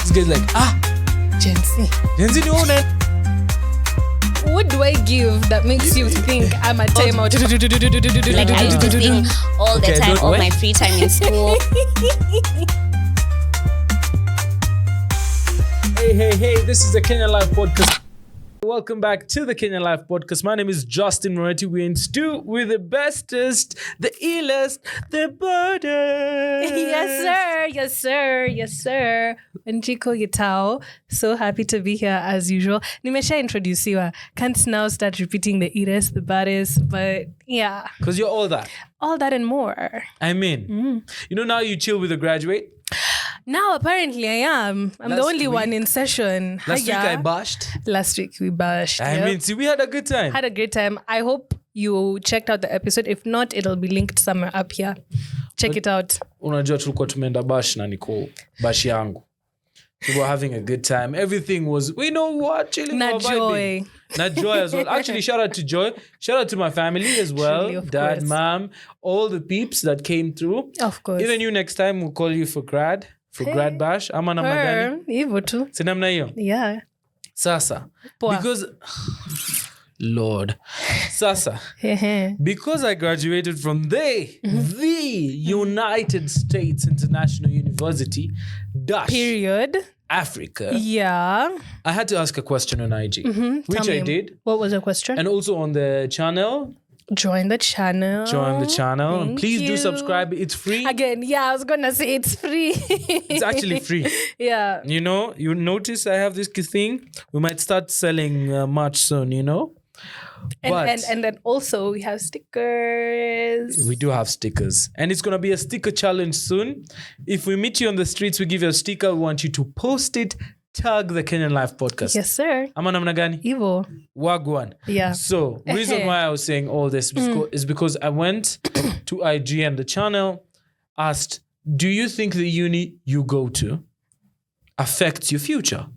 This guy's like, Gen Z. Gen Z, What do I give that makes you think I'm a timeout? Like I used to think all the time, all my free time in school. Hey, this is the Kenyan Life Podcast. Welcome back to the Kenyan Life Podcast. My name is Justin Moretti. We're in stew with the bestest, the illest, the baddest. Yes, sir. Njiko Yitao. So happy to be here as usual. Nimesha introduciwa. Can't now start repeating the illest, the baddest, but yeah. Because you're all that. All that and more. I mean, now you chill with a graduate. Now, apparently, I am. I'm the only one in session. Last week, I bashed. Last week, we bashed. I mean, see, we had a good time. Had a great time. I hope you checked out the episode. If not, it'll be linked somewhere up here. Check it out. Unajua tulikuwa tumeenda bash na Nicole. Bash yangu. We were having a good time. Everything was, we were chilling. Not joy. Not joy as well. Actually, shout out to Joy. Shout out to my family as well. Truly, Dad, course. Mom, all the peeps that came through. Of course. Even you next time, we'll call you for grad. For grad bash. Ama namna gani? Hivyo tu. Si namna hiyo? Yeah. Sasa. Poa. Because, Lord. Sasa. Because I graduated from the United States International University, Dash. Period. Africa. Yeah. I had to ask a question on IG, which Tell I me, did. What was the question? And also on the channel. Join the channel. And please do you. subscribe. It's free. Again, yeah, I was going to say it's free. It's actually free. Yeah. You notice I have this thing. We might start selling merch soon, And then also we have stickers. We do have stickers. And it's going to be a sticker challenge soon. If we meet you on the streets, we give you a sticker. We want you to post it. Tag the Kenyan Life Podcast. Yes, sir. Ama namna gani? Evo. Wagwan. Yeah. So, reason why I was saying all this is because I went to IG and the channel, asked, do you think the uni you go to affects your future?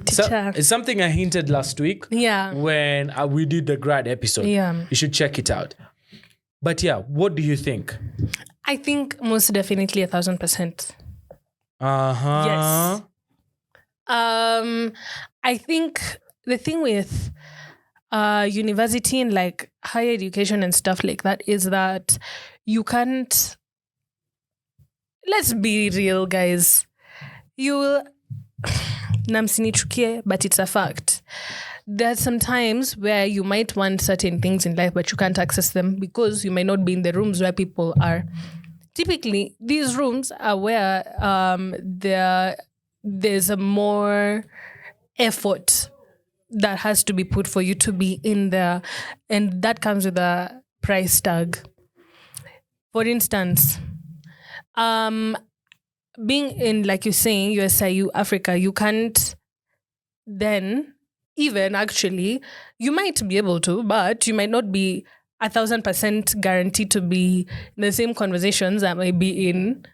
It's something I hinted last week. Yeah. When we did the grad episode. Yeah. You should check it out. But yeah, what do you think? I think most definitely 1,000%. Yes. I think the thing with university and like higher education and stuff like that is that you can't, let's be real, guys. You will, namsinichukie, but it's a fact. There are some times where you might want certain things in life, but you can't access them because you might not be in the rooms where people are. Typically, these rooms are where there's a more effort that has to be put for you to be in there. And that comes with a price tag. For instance, being in, like you're saying, USIU, Africa, you can't then even actually, you might be able to, but you might not be 1,000% guaranteed to be in the same conversations that might be in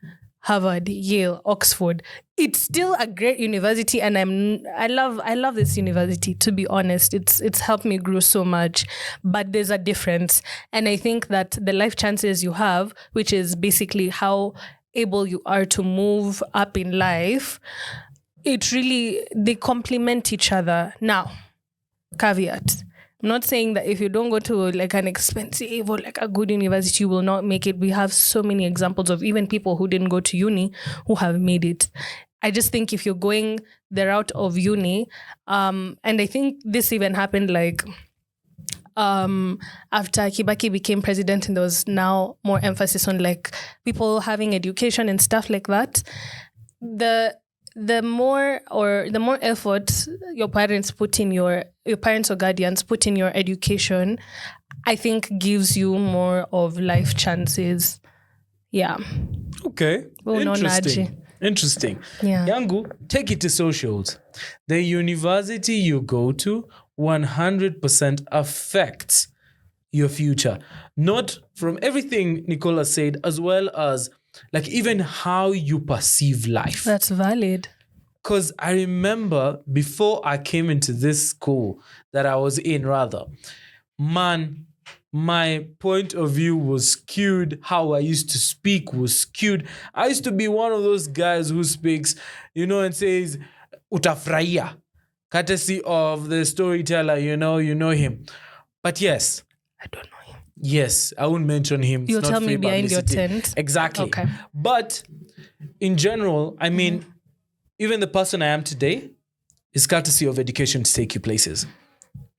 Harvard, Yale, Oxford. It's still a great university, and I love this university, to be honest. It's helped me grow so much, but there's a difference. And I think that the life chances you have, which is basically how able you are to move up in life, they complement each other. Now, caveat. I'm not saying that if you don't go to like an expensive or like a good university, you will not make it. We have so many examples of even people who didn't go to uni who have made it. I just think if you're going the route of uni, and I think this even happened like after Kibaki became president, and there was now more emphasis on like people having education and stuff like that. The more effort your parents or guardians put in your education, I think gives you more of life chances. Yeah. Okay. Interesting. Yeah. Yangu, take it to socials. The university you go to 100% affects your future. Not from everything Nicola said, as well as like even how you perceive life. That's valid. Because I remember before I came into this school that I was in, man, my point of view was skewed. How I used to speak was skewed. I used to be one of those guys who speaks, and says, utafraia, courtesy of the storyteller, you know him. But yes. I don't know him. Yes, I won't mention him. You'll It's not tell me free behind your publicity. tent. Exactly. Okay. But in general, I mean, even the person I am today is courtesy of education to take you places.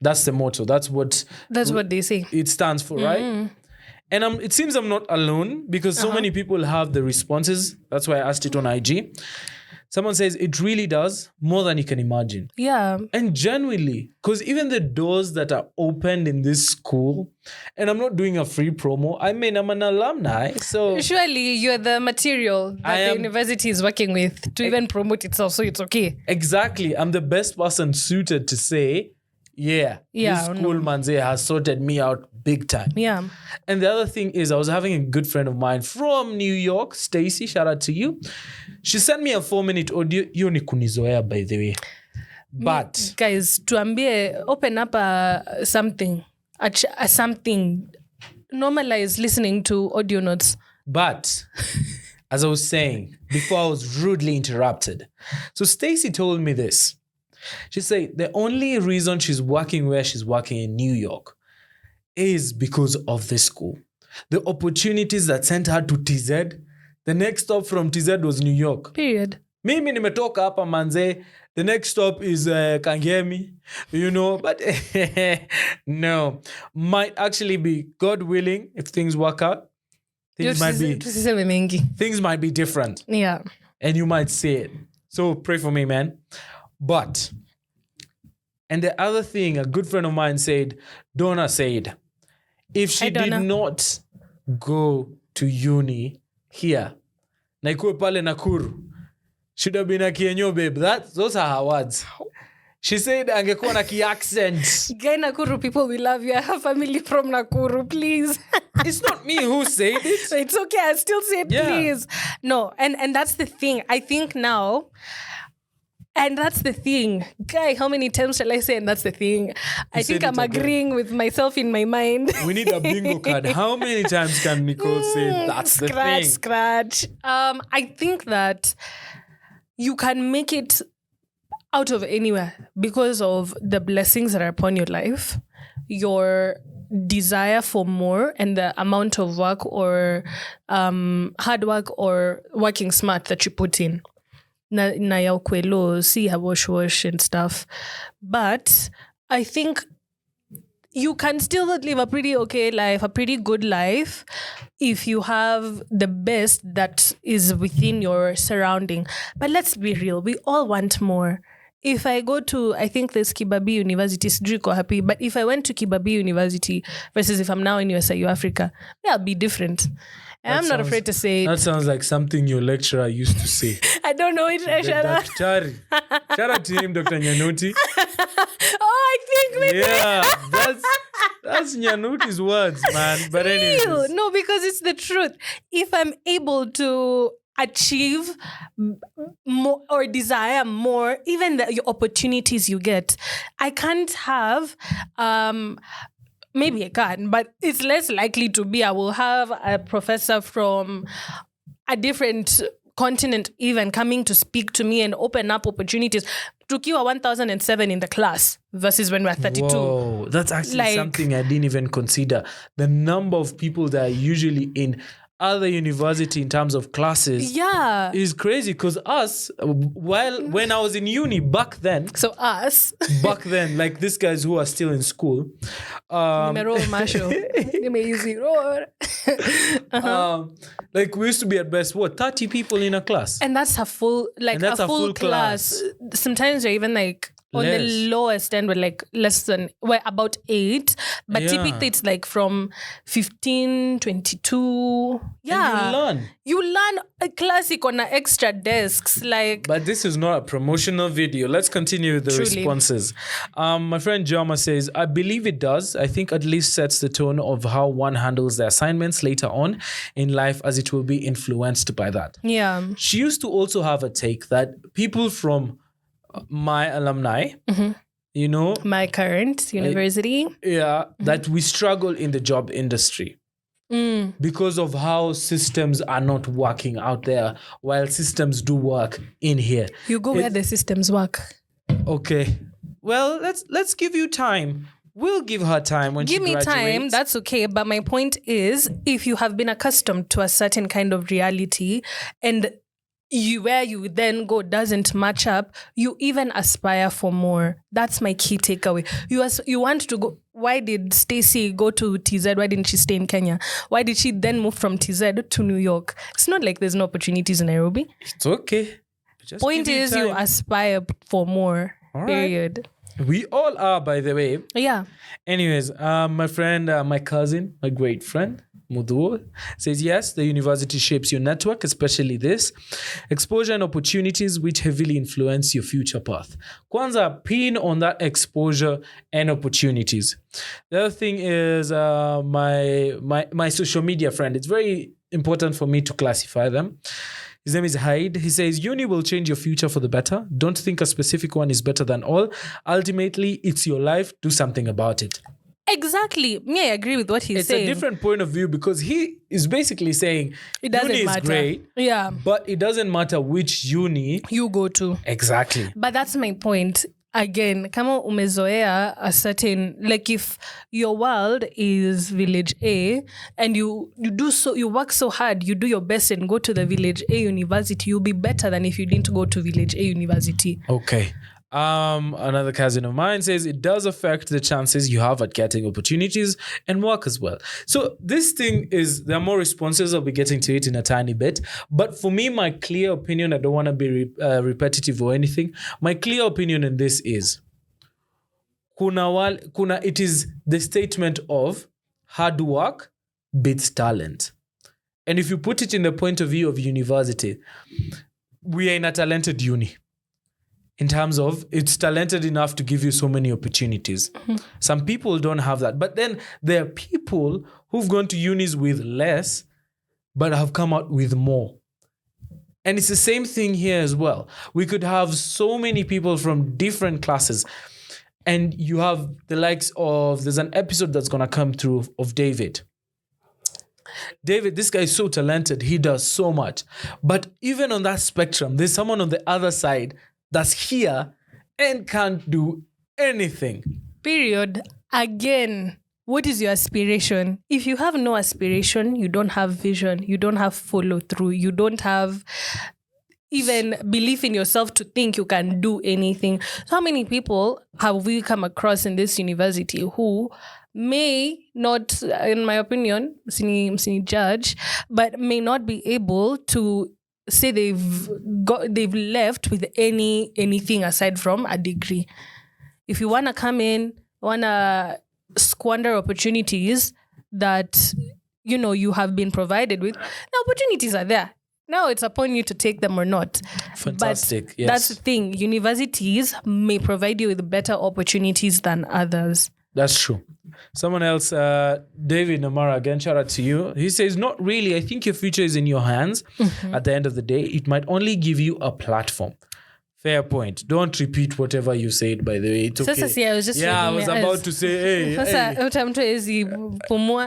That's the motto. That's what they say. it stands for, right? And it seems I'm not alone because so many people have the responses. That's why I asked it on IG. Someone says it really does more than you can imagine. Yeah. And genuinely, because even the doors that are opened in this school, and I'm not doing a free promo, I mean, I'm an alumni, so... Surely you're the material that the university is working with to even promote itself, so it's okay. Exactly. I'm the best person suited to say, this school, manze, has sorted me out big time. Yeah. And the other thing is, I was having a good friend of mine from New York, Stacy, shout out to you. She sent me a 4-minute audio. Hiyo ni kunizoea, by the way. But guys, tuambie, open up something, something. Normalize listening to audio notes. But as I was saying before, I was rudely interrupted. So Stacy told me this. She said the only reason she's working where she's working in New York is because of this school. The opportunities that sent her to TZ, the next stop from TZ was New York. Period. Mimi nimetoka hapa manze. The next stop is Kangemi, but no. Might actually be, God willing, if things work out, things might be different. Yeah. And you might see it. So pray for me, man. But, and the other thing, a good friend of mine said, Donna said, if she did not go to uni here, naikuwe pale Nakuru, should have been a Kenyan babe. Those are her words. She said, angekuwa na ki-accent. Guy Nakuru, people, we love you. I have family from Nakuru, please. It's not me who said it. So it's okay. I still say it, please. No, and that's the thing. I think now... And that's the thing. Guy, how many times shall I say, and that's the thing? I think I'm agreeing with myself in my mind. We need a bingo card. How many times can Nicole say that's the thing? Scratch. I think that you can make it out of anywhere because of the blessings that are upon your life, your desire for more, and the amount of work or hard work or working smart that you put in. Na ya ukwelo, see her wash and stuff. But I think you can still live a pretty okay life, a pretty good life, if you have the best that is within your surrounding. But let's be real, we all want more. If I go to, I think there's Kibabii University, Sidriko happy, but if I went to Kibabii University versus if I'm now in USIU Africa, that'll be different. And I'm not afraid to say it. That sounds like something your lecturer used to say. I don't know it, Rashada. Shout out to him, Dr. Nyanuti. I think maybe. Yeah, that's Nyanuti's words, man. But anyways. No, because it's the truth. If I'm able to achieve more or desire more, even the opportunities you get, I can't have... Maybe I can, but it's less likely to be. I will have a professor from a different continent even coming to speak to me and open up opportunities. Tukiwa 1007 in the class versus when we're 32. Whoa, that's actually something I didn't even consider. The number of people that are usually in other university in terms of classes is crazy, because us, when I was in uni back then, like these guys who are still in school, like we used to be at best 30 people in a class, and that's a full full class. Sometimes you're even like on the lowest end, we're like we're about 8, but typically it's like from 15, 22. Yeah. And you learn a classic on extra desks. But this is not a promotional video. Let's continue with the responses. My friend Jama says, I believe it does. I think at least sets the tone of how one handles the assignments later on in life, as it will be influenced by that. Yeah. She used to also have a take that people from my alumni you know, My current university. that we struggle in the job industry because of how systems are not working out there, while systems do work in here. You go where the systems work. Okay. Well, let's give you time. We'll give her time when Give she me graduates. time, that's okay. But my point is, if you have been accustomed to a certain kind of reality and where you then go doesn't match up, you even aspire for more. That's my key takeaway. You want to go. Why did Stacey go to TZ? Why didn't she stay in Kenya? Why did she then move from TZ to New York? It's not like there's no opportunities in Nairobi. It's okay. Just Point give is, time. you aspire for more. All right. Period. We all are, by the way. Yeah. Anyways, my friend, my cousin, my great friend, Muduo, says, yes, the university shapes your network, especially this. Exposure and opportunities which heavily influence your future path. Kwanza, pin on that exposure and opportunities. The other thing is my social media friend. It's very important for me to classify them. His name is Hyde. He says, uni will change your future for the better. Don't think a specific one is better than all. Ultimately, it's your life. Do something about it. Exactly. Me, I agree with what he's saying. It's a different point of view because he is basically saying It doesn't uni matter. is great, Yeah. but it doesn't matter which uni You go to. exactly. But that's my point. Again, kama umezoea a certain, like if your world is village A and you work so hard, you do your best and go to the village A university, you'll be better than if you didn't go to village A university. Okay. Another cousin of mine says it does affect the chances you have at getting opportunities and work as well. So this thing is, there are more responses. I'll be getting to it in a tiny bit. But for me, my clear opinion, I don't want to be repetitive or anything. My clear opinion in this is, it is the statement of hard work beats talent. And if you put it in the point of view of university, we are in a talented uni. In terms of it's talented enough to give you so many opportunities. Mm-hmm. Some people don't have that. But then there are people who've gone to unis with less, but have come out with more. And it's the same thing here as well. We could have so many people from different classes. And you have the likes of, there's an episode that's going to come through of David. David, this guy is so talented. He does so much. But even on that spectrum, there's someone on the other side that's here and can't do anything. Period. Again, what is your aspiration? If you have no aspiration, you don't have vision, you don't have follow through, you don't have even belief in yourself to think you can do anything. So how many people have we come across in this university who may not, in my opinion, msini judge, but may not be able to say they've left with anything aside from a degree. If you want to come in, want to squander opportunities that you have been provided with, the opportunities are there. Now it's upon you to take them or not. Fantastic. But yes. That's the thing. Universities may provide you with better opportunities than others. That's true. Someone else, David Namara, again, shout out to you. He says, not really. I think your future is in your hands. Mm-hmm. At the end of the day, it might only give you a platform. Fair point. Don't repeat whatever you said, by the way. It's okay. I was just I was about to say, hey.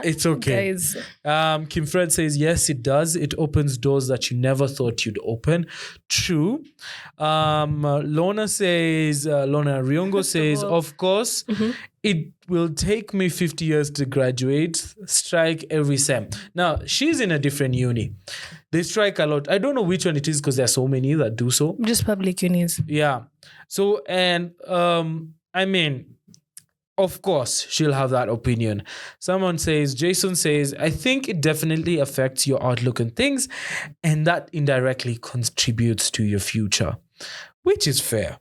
It's okay. Guys. Kim Fred says, yes, it does. It opens doors that you never thought you'd open. True. Lona Riongo says, of course, mm-hmm. It will take me 50 years to graduate. Strike every sem. Now, she's in a different uni. They strike a lot. I don't know which one it is because there are so many that do so. Just public unis. Yeah. So, and of course, she'll have that opinion. Jason says, I think it definitely affects your outlook on things, and that indirectly contributes to your future, which is fair.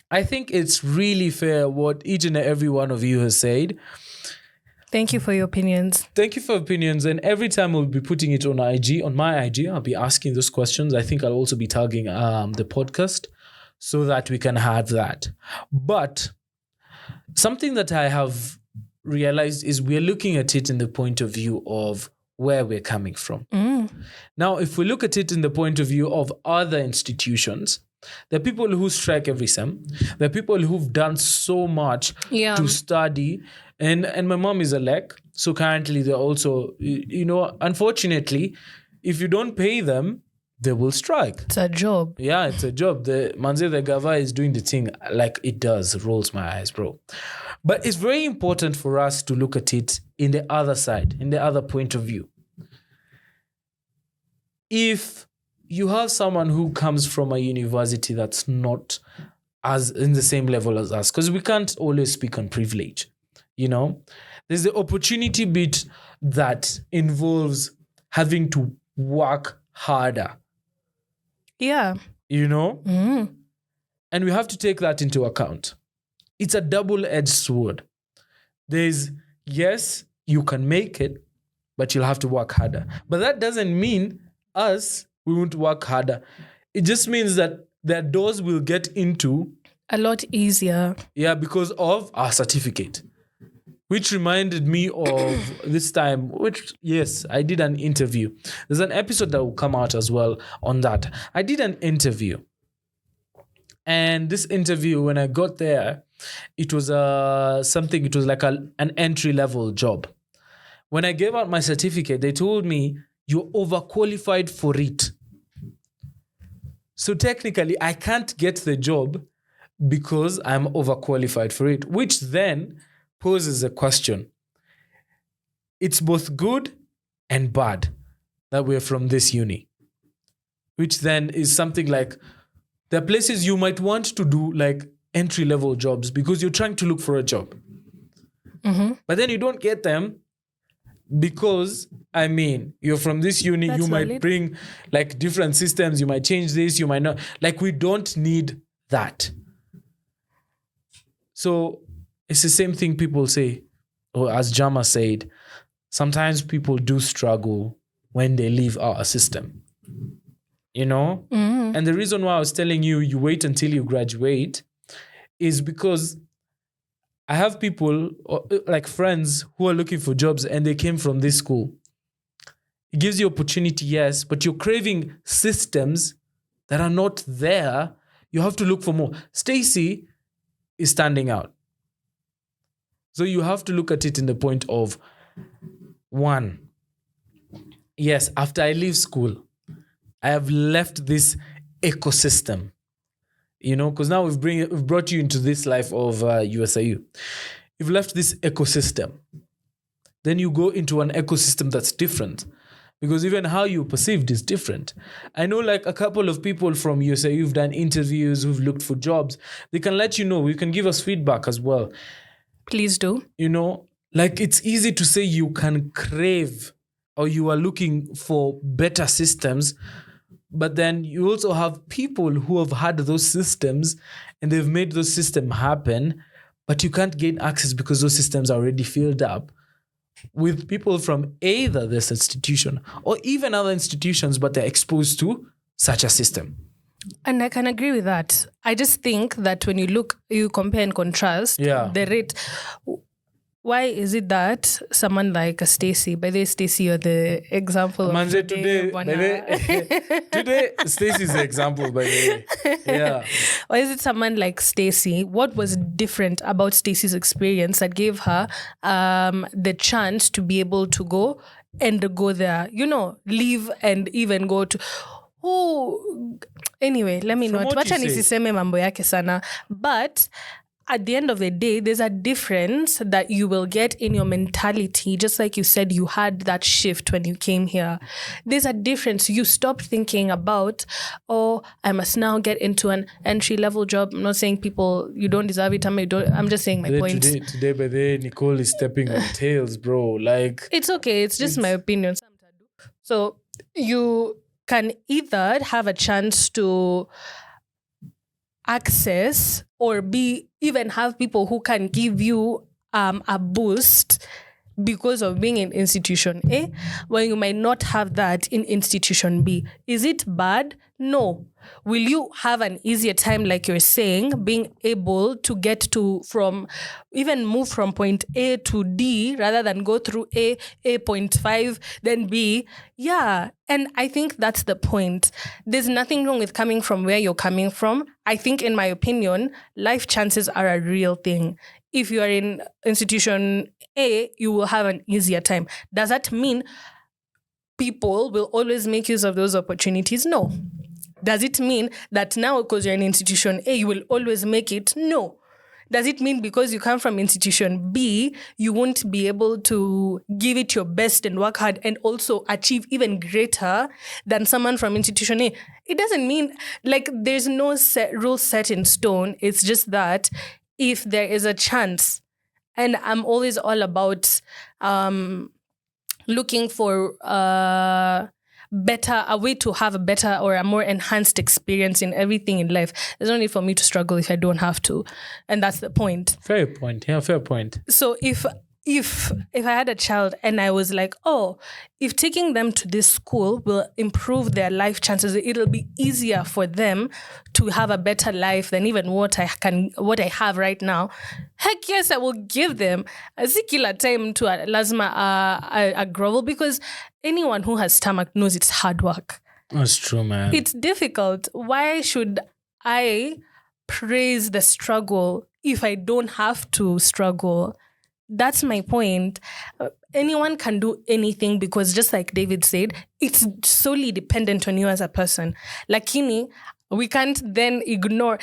I think it's really fair what each and every one of you has said. Thank you for your opinions. Thank you for opinions. And every time we'll be putting it on my IG, I'll be asking those questions. I think I'll also be tagging the podcast so that we can have that. But something that I have realized is we're looking at it in the point of view of where we're coming from. Mm. Now, if we look at it in the point of view of other institutions, There are people who strike every sem. There are people who've done so much Yeah. to study. And my mom is a lec. So currently they're also, unfortunately, if you don't pay them, they will strike. It's a job. Yeah, it's a job. The Gava is doing the thing like it does. Rolls my eyes, bro. But it's very important for us to look at it in the other side, in the other point of view. If you have someone who comes from a university that's not as in the same level as us, because we can't always speak on privilege, there's the opportunity bit that involves having to work harder. Yeah. And we have to take that into account. It's a double-edged sword. There's, yes, you can make it, but you'll have to work harder. But that doesn't mean we won't work harder. It just means that their doors will get into a lot easier. Yeah, because of our certificate. Which reminded me of this time, yes, I did an interview. There's an episode that will come out as well on that. I did an interview. And this interview, when I got there, it was it was like an entry-level job. When I gave out my certificate, they told me, you're overqualified for it. So technically, I can't get the job because I'm overqualified for it, which then poses a question. It's both good and bad that we're from this uni, which then is something like there are places you might want to do like entry-level jobs because you're trying to look for a job. But then you don't get them because, you're from this uni, That's you might valid. bring like different systems, you might change this, you might not. Like, we don't need that. So it's the same thing people say, or as Jama said, sometimes people do struggle when they leave our system. And the reason why I was telling you wait until you graduate is because I have people, like friends, who are looking for jobs and they came from this school. It gives you opportunity, yes, but you're craving systems that are not there. You have to look for more. Stacy is standing out. So you have to look at it in the point of, one, yes, after I leave school, I have left this ecosystem, because now we've brought you into this life of USIU. You've left this ecosystem. Then you go into an ecosystem that's different, because even how you're perceived is different. I know like a couple of people from USIU who've done interviews, who've looked for jobs. They can let you know. You can give us feedback as well. Please do. Like it's easy to say you can crave or you are looking for better systems, but then you also have people who have had those systems and they've made those systems happen, but you can't gain access because those systems are already filled up with people from either this institution or even other institutions, but they're exposed to such a system. And I can agree with that. I just think that when you compare and contrast the rate. Why is it that someone like a Stacy, by the way, Stacy, you're the example of today, Stacy's the example, by the way. Yeah. Why is it someone like Stacy? What was different about Stacy's experience that gave her the chance to be able to go there, leave and even go to... Anyway, let me not. Wacha nisiseme mambo yake sana. But at the end of the day, there's a difference that you will get in your mentality. Just like you said, you had that shift when you came here. There's a difference. You stop thinking about, I must now get into an entry-level job. I'm not saying people, you don't deserve it. I'm just saying my point. Today, by the way, Nicole is stepping on tails, bro. Like, it's okay. It's just my opinion. So you can either have a chance to access or even have people who can give you a boost because of being in institution A, when you might not have that in institution B. Is it bad? No. will you have an easier time, like you're saying, being able to get to move from point A to D rather than go through A point 5, then B? Yeah. And I think that's the point. There's nothing wrong with coming from where you're coming from. I think, in my opinion, life chances are a real thing. If you are in institution A, you will have an easier time. Does that mean people will always make use of those opportunities? No. Does it mean that now because you're in institution A, you will always make it? No. Does it mean because you come from institution B, you won't be able to give it your best and work hard and also achieve even greater than someone from institution A? It doesn't mean, like, there's no rule set in stone. It's just that if there is a chance, and I'm always all about looking for a way to have a better or a more enhanced experience in everything in life. There's no need for me to struggle if I don't have to. And that's the point. Fair point. Yeah, fair point. So if I had a child and I was like, oh, if taking them to this school will improve their life chances, it'll be easier for them to have a better life than even what I have right now. Heck yes, I will give them a kila time to lazima a grovel, because anyone who has stomach knows it's hard work. That's true, man. It's difficult. Why should I praise the struggle if I don't have to struggle? That's my point. Anyone can do anything, because just like David said, it's solely dependent on you as a person. Lakini, we can't then ignore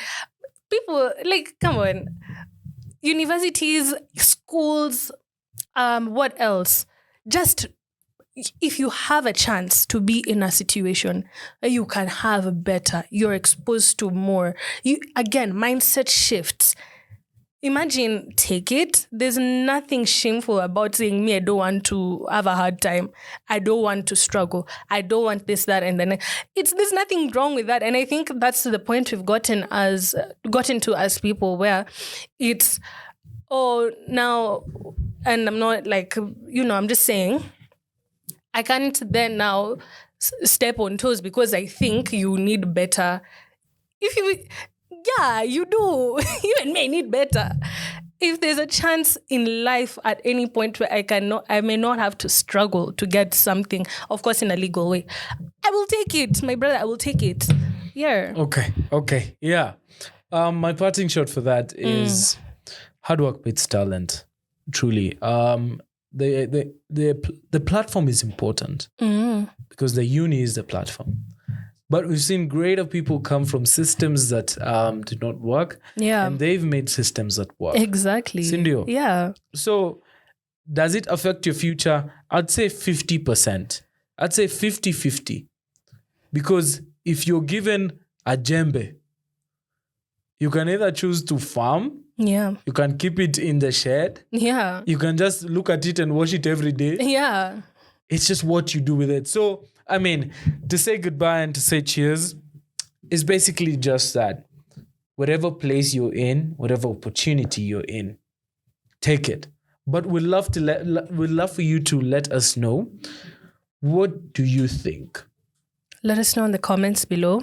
people. Like, come on. Universities, schools, what else? Just if you have a chance to be in a situation where you can have better, you're exposed to more. Mindset shifts. Imagine, take it. There's nothing shameful about saying, me, I don't want to have a hard time. I don't want to struggle. I don't want this, that, and then there's nothing wrong with that. And I think that's the point we've gotten to as people, where it's, now, and I'm not like, I'm just saying, I can't then now step on toes because I think you need better. Yeah, you do. Even me need better. If there's a chance in life at any point where I may not have to struggle to get something, of course in a legal way, I will take it. My brother, I will take it. Yeah. Okay. Yeah. My parting shot for that is hard work beats talent. Truly. The platform is important because the uni is the platform. But we've seen greater people come from systems that did not work. Yeah. And they've made systems that work. Exactly. Sindio. Yeah. So does it affect your future? I'd say 50%. I'd say 50-50. Because if you're given a djembe, you can either choose to farm. Yeah. You can keep it in the shed. Yeah. You can just look at it and wash it every day. Yeah. It's just what you do with it. So, I mean, to say goodbye and to say cheers is basically just that. Whatever place you're in, whatever opportunity you're in, take it. But we'd love for you to let us know, what do you think? Let us know in the comments below.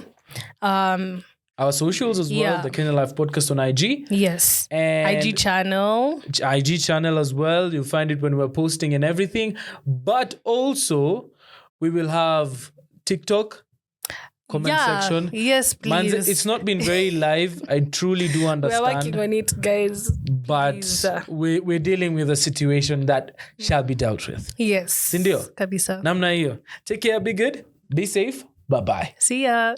Our socials as well, the Kenyan Life Podcast on IG. Yes. And IG channel as well. You'll find it when we're posting and everything. But also, we will have TikTok comment section. Yes, please. Man, it's not been very live. I truly do understand. We're working on it, guys. But we're dealing with a situation that shall be dealt with. Yes. Sindio. Kabisa. Namna hiyo. Take care, be good, be safe. Bye-bye. See ya.